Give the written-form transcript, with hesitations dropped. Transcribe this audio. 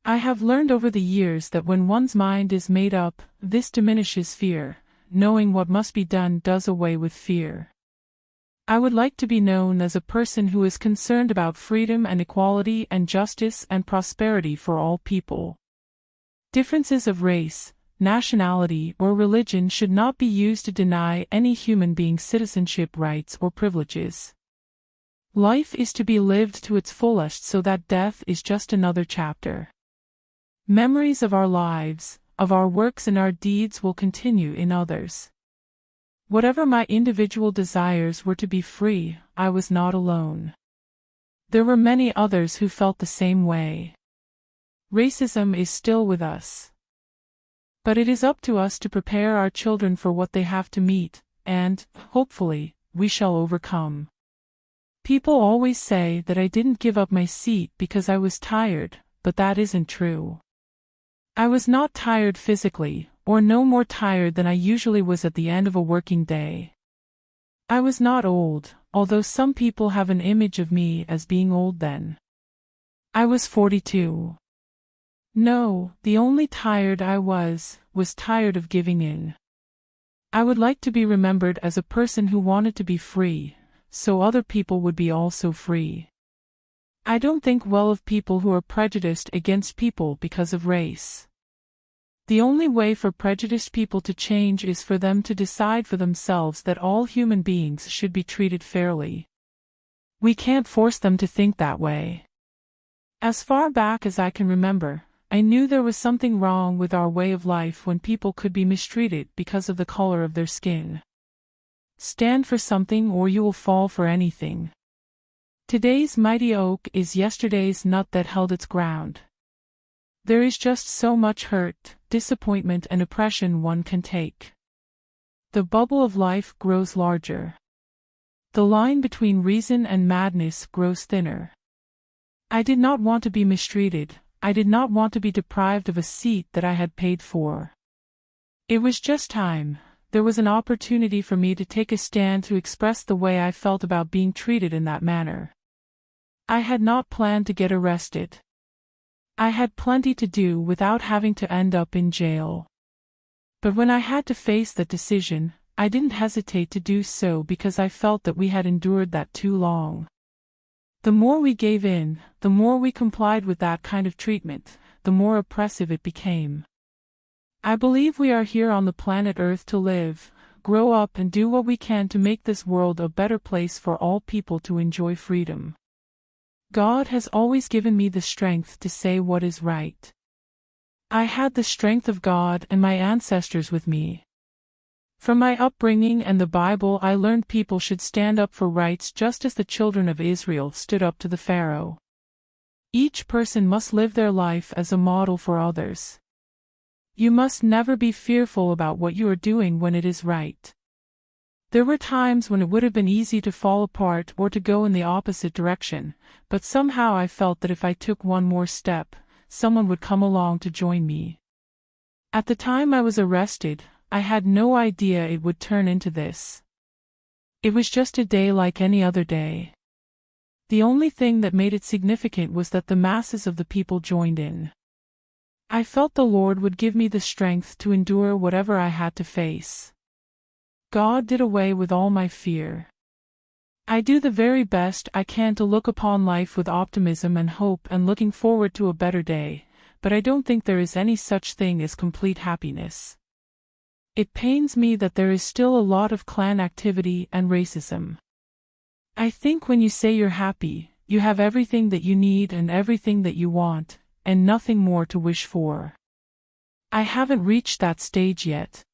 I have learned over the years that when one's mind is made up, this diminishes fear. Knowing what must be done does away with fear. I would like to be known as a person who is concerned about freedom and equality and justice and prosperity for all people. Differences of race, nationality, or religion should not be used to deny any human being citizenship rights or privileges. Life is to be lived to its fullest so that death is just another chapter. Memories of our lives, of our works and our deeds will continue in others. Whatever my individual desires were to be free, I was not alone. There were many others who felt the same way. Racism is still with us. But it is up to us to prepare our children for what they have to meet, and, hopefully, we shall overcome. People always say that I didn't give up my seat because I was tired, but that isn't true. I was not tired physically, or no more tired than I usually was at the end of a working day. I was not old, although some people have an image of me as being old then. I was 42. No, the only tired I was tired of giving in. I would like to be remembered as a person who wanted to be free, so other people would be also free. I don't think well of people who are prejudiced against people because of race. The only way for prejudiced people to change is for them to decide for themselves that all human beings should be treated fairly. We can't force them to think that way. As far back as I can remember, I knew there was something wrong with our way of life when people could be mistreated because of the color of their skin. Stand for something or you will fall for anything. Today's mighty oak is yesterday's nut that held its ground. There is just so much hurt, disappointment and oppression one can take. The bubble of life grows larger. The line between reason and madness grows thinner. I did not want to be mistreated, I did not want to be deprived of a seat that I had paid for. It was just time. There was an opportunity for me to take a stand to express the way I felt about being treated in that manner. I had not planned to get arrested. I had plenty to do without having to end up in jail. But when I had to face that decision, I didn't hesitate to do so because I felt that we had endured that too long. The more we gave in, the more we complied with that kind of treatment, the more oppressive it became. I believe we are here on the planet Earth to live, grow up and do what we can to make this world a better place for all people to enjoy freedom. God has always given me the strength to say what is right. I had the strength of God and my ancestors with me. From my upbringing and the Bible I learned people should stand up for rights just as the children of Israel stood up to the Pharaoh. Each person must live their life as a model for others. You must never be fearful about what you are doing when it is right. There were times when it would have been easy to fall apart or to go in the opposite direction, but somehow I felt that if I took one more step, someone would come along to join me. At the time I was arrested, I had no idea it would turn into this. It was just a day like any other day. The only thing that made it significant was that the masses of the people joined in. I felt the Lord would give me the strength to endure whatever I had to face. God did away with all my fear. I do the very best I can to look upon life with optimism and hope and looking forward to a better day, but I don't think there is any such thing as complete happiness. It pains me that there is still a lot of clan activity and racism. I think when you say you're happy, you have everything that you need and everything that you want, and nothing more to wish for. I haven't reached that stage yet.